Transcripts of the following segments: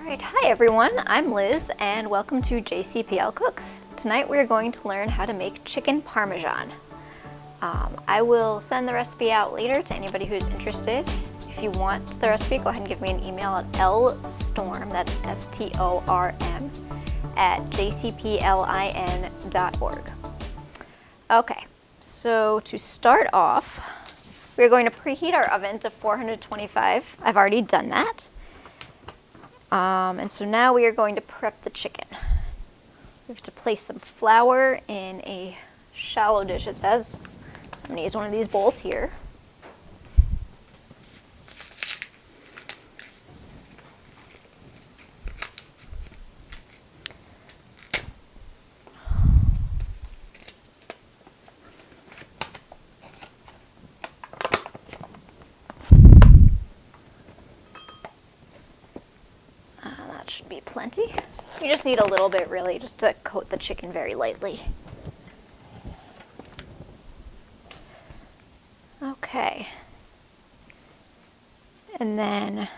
Alright, hi everyone, I'm Liz and welcome to JCPL Cooks. Tonight we're going to learn how to make chicken parmesan. I will send the recipe out later to anybody who's interested. If you want the recipe, go ahead and give me an email at lstorm, that's S-T-O-R-M, at jcplin.org. Okay, so to start off, we're going to preheat our oven to 425. I've already done that. And so now we are going to prep the chicken. We have to place some flour in a shallow dish, it says. I'm going to use one of these bowls here. That should be plenty. You just need a little bit, really, just to coat the chicken very lightly. Okay. And then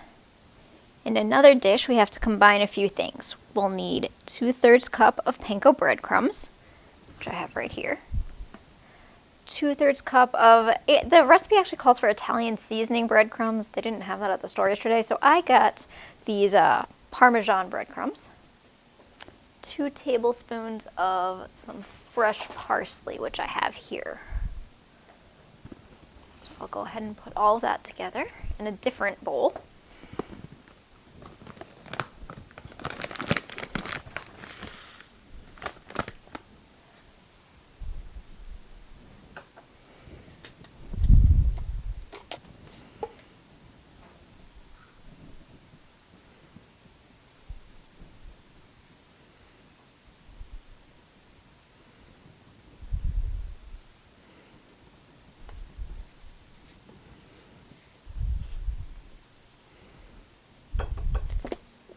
in another dish, we have to combine a few things. We'll need 2/3 cup of Panko breadcrumbs, which I have right here. 2/3 cup of, the recipe actually calls for Italian seasoning breadcrumbs. They didn't have that at the store yesterday, so I got these Parmesan breadcrumbs. 2 tablespoons of some fresh parsley, which I have here. So I'll go ahead and put all of that together in a different bowl.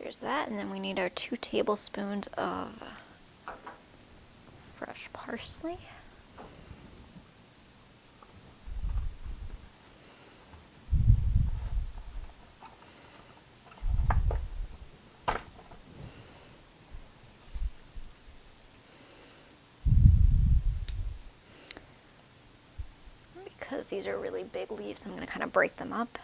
There's that, and then we need our 2 tablespoons of fresh parsley. Because these are really big leaves, I'm going to kind of break them up.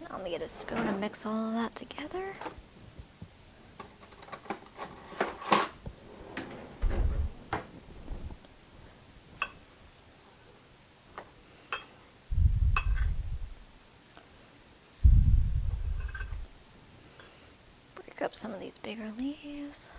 Let me get a spoon and mix all of that together. Break up some of these bigger leaves.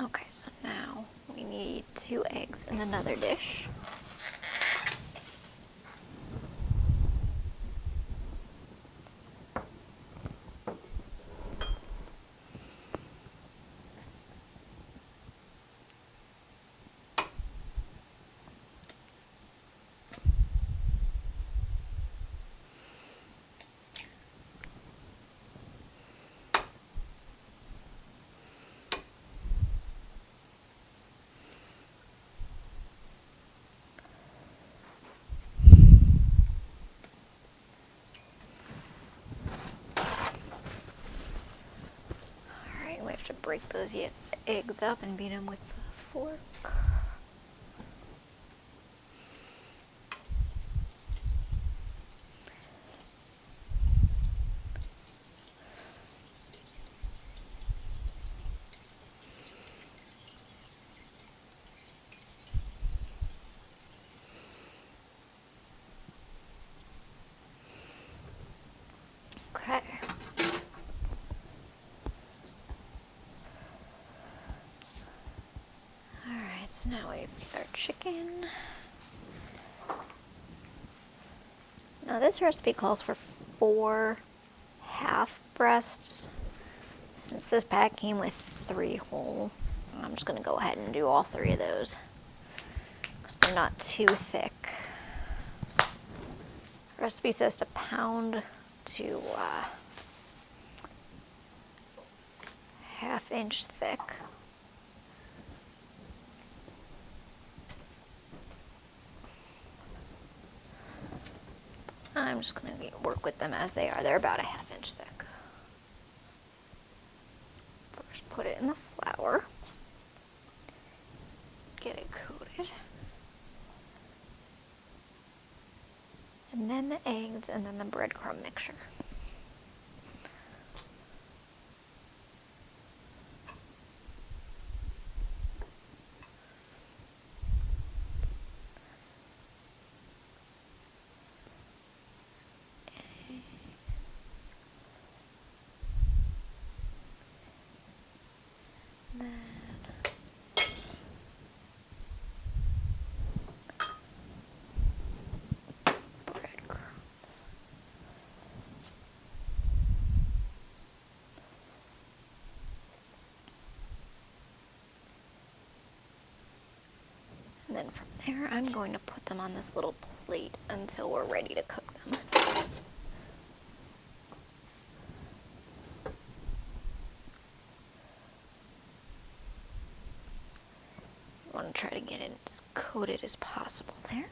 Okay, so now we need 2 eggs in another dish. Break those eggs up and beat them with a fork. So now we've got our chicken. Now this recipe calls for 4 half breasts. Since this pack came with 3 whole, I'm just gonna go ahead and do all 3 of those because they're not too thick. The recipe says to pound to 1/2 inch thick. I'm just going to work with them as they are. They're about 1/2 inch thick. First, put it in the flour. Get it coated. And then the eggs, and then the breadcrumb mixture. And then from there, I'm going to put them on this little plate until we're ready to cook them. You want to try to get it as coated as possible there.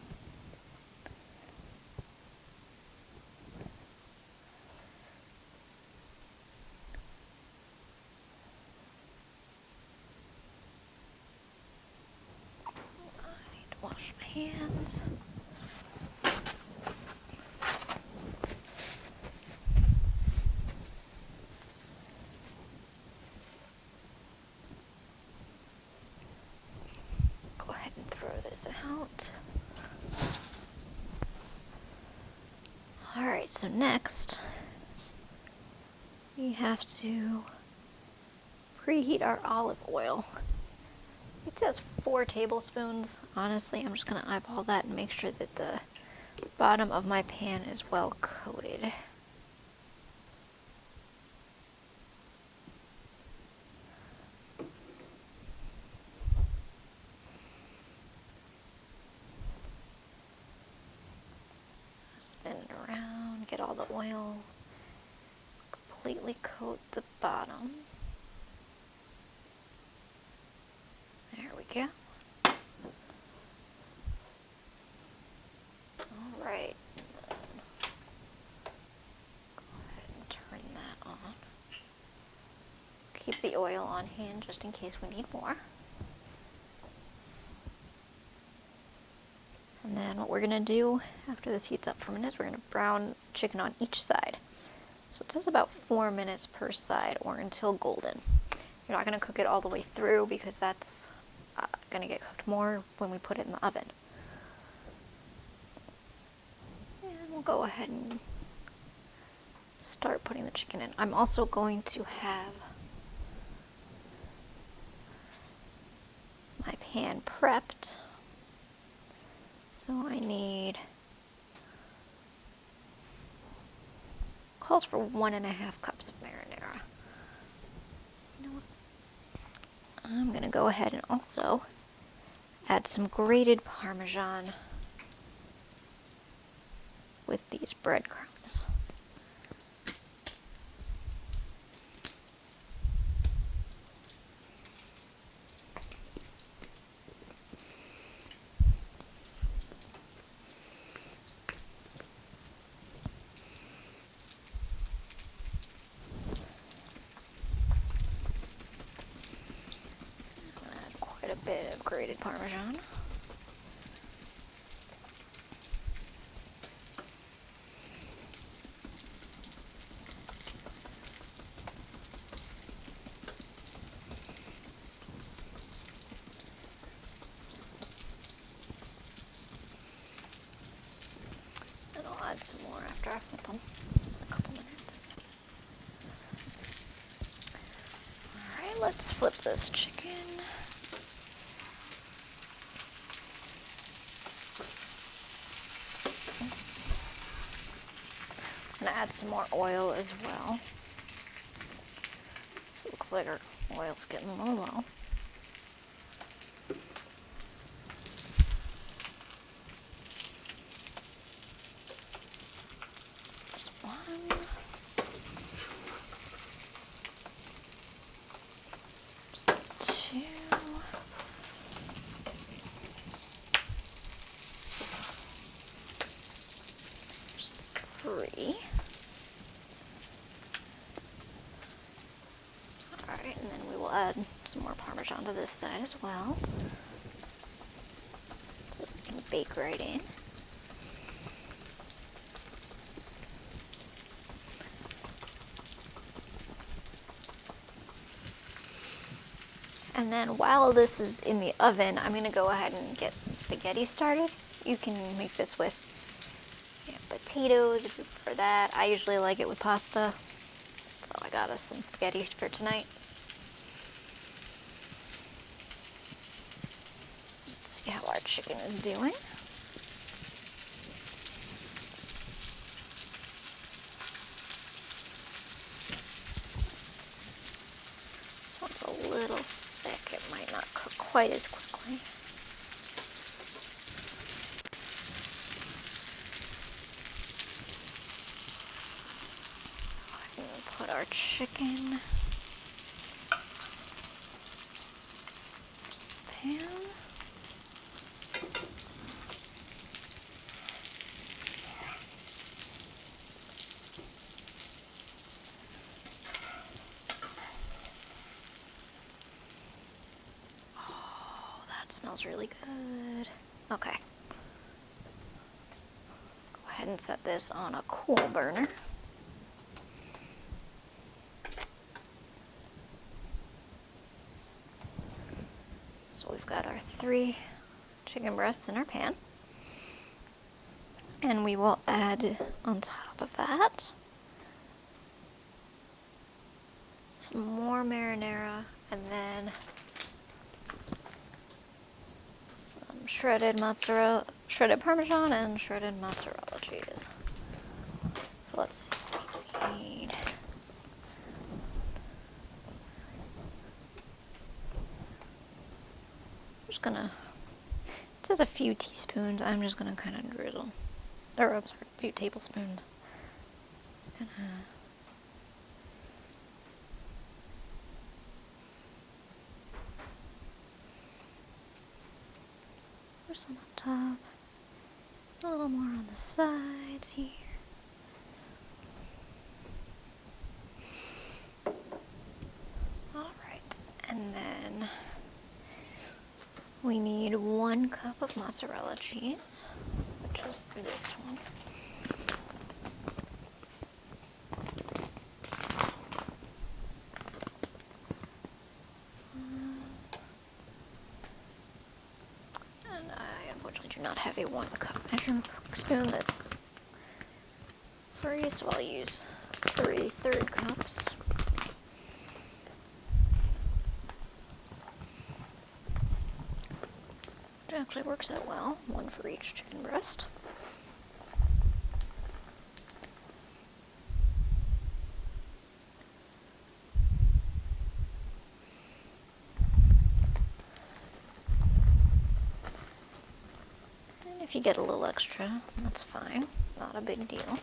Wash my hands. Go ahead and throw this out. Alright, so next we have to preheat our olive oil. It says 4 tablespoons. Honestly, I'm just going to eyeball that and make sure that the bottom of my pan is well coated. Spin it around, get all the oil, completely coat the bottom. There we go. Alright. Go ahead and turn that on. Keep the oil on hand just in case we need more. And then what we're going to do after this heats up for a minute is we're going to brown chicken on each side. So it says about 4 minutes per side or until golden. You're not going to cook it all the way through because that's going to get cooked more when we put it in the oven. And we'll go ahead and start putting the chicken in. I'm also going to have my pan prepped. So I need, calls for 1.5 cups of marinara. You know what? I'm going to go ahead and also add some grated Parmesan with these breadcrumbs. Add quite a bit of grated Parmesan. Add some more after I flip them in a couple minutes. Alright, let's flip this chicken. gonna add some more oil as well. So it looks like our oil's getting a little low. Just one. Just two. Just three. Alright, and then we will add some more Parmesan to this side as well. So it can bake right in. And then while this is in the oven, I'm going to go ahead and get some spaghetti started. You can make this with potatoes if you prefer that. I usually like it with pasta. So I got us some spaghetti for tonight. Let's see how our chicken is doing. This one's a little thick. It might not cook quite as quickly. Put our chicken pan. Oh, that smells really good. Okay. Go ahead and set this on a cool burner. We've got our 3 chicken breasts in our pan, and we will add on top of that some more marinara, and then some shredded mozzarella, shredded Parmesan, and shredded mozzarella cheese. So let's see what we need. Just gonna, it says a few teaspoons, I'm just gonna kind of drizzle, or I'm sorry, a few tablespoons. There's some on top, a little more on the sides here. Alright, and then we need 1 cup of mozzarella cheese, which is this one. And I unfortunately do not have a 1 cup measuring spoon that's free, so I'll use 3/3 cups. Actually works out well, 1 for each chicken breast. And if you get a little extra, that's fine, not a big deal.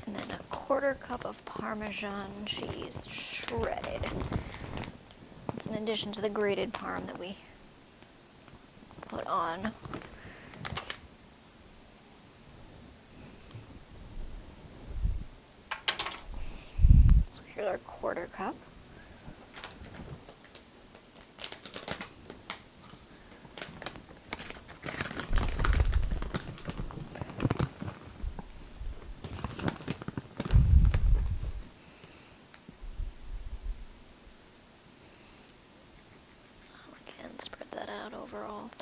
And then a 1/4 cup of Parmesan cheese shredded. It's in addition to the grated parm that we put on. So here's our 1/4 cup.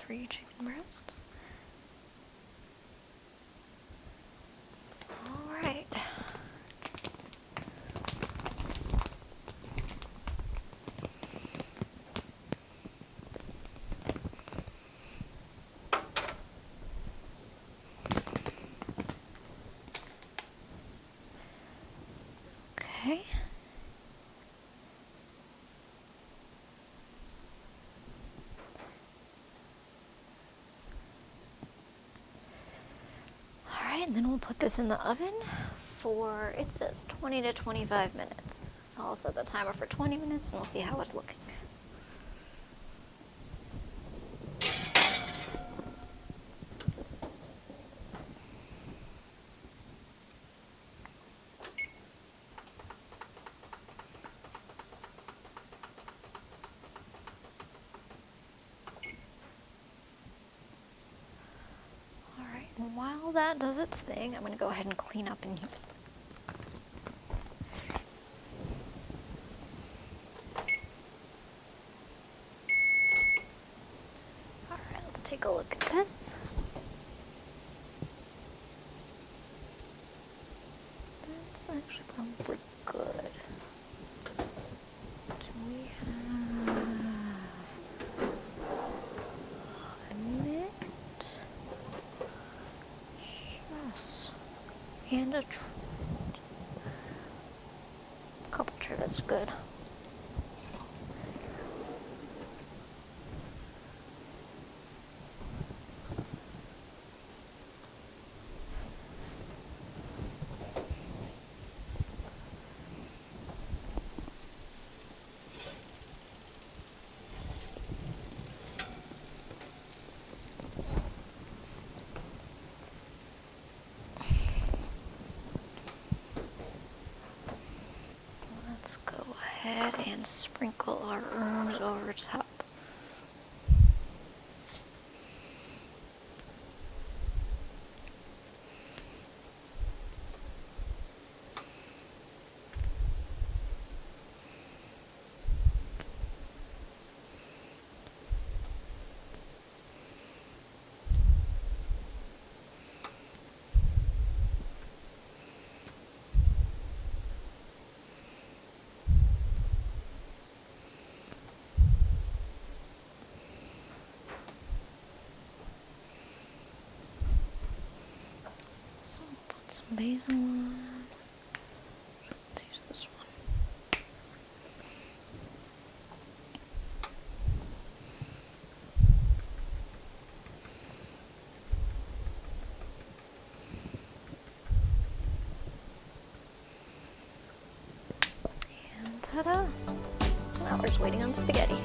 for you chicken breasts. All right. Okay. Alright, and then we'll put this in the oven for, it says 20 to 25 minutes. So I'll set the timer for 20 minutes and we'll see how it's looking. And while that does its thing, I'm going to go ahead and clean up in here. Alright, let's take a look at this. That's actually probably good. Do we have a minute? Yes. And a couple that's good. Let's go ahead and sprinkle our herbs over top. Some basil on. Let's use this one. And ta-da! Now we're just waiting on the spaghetti.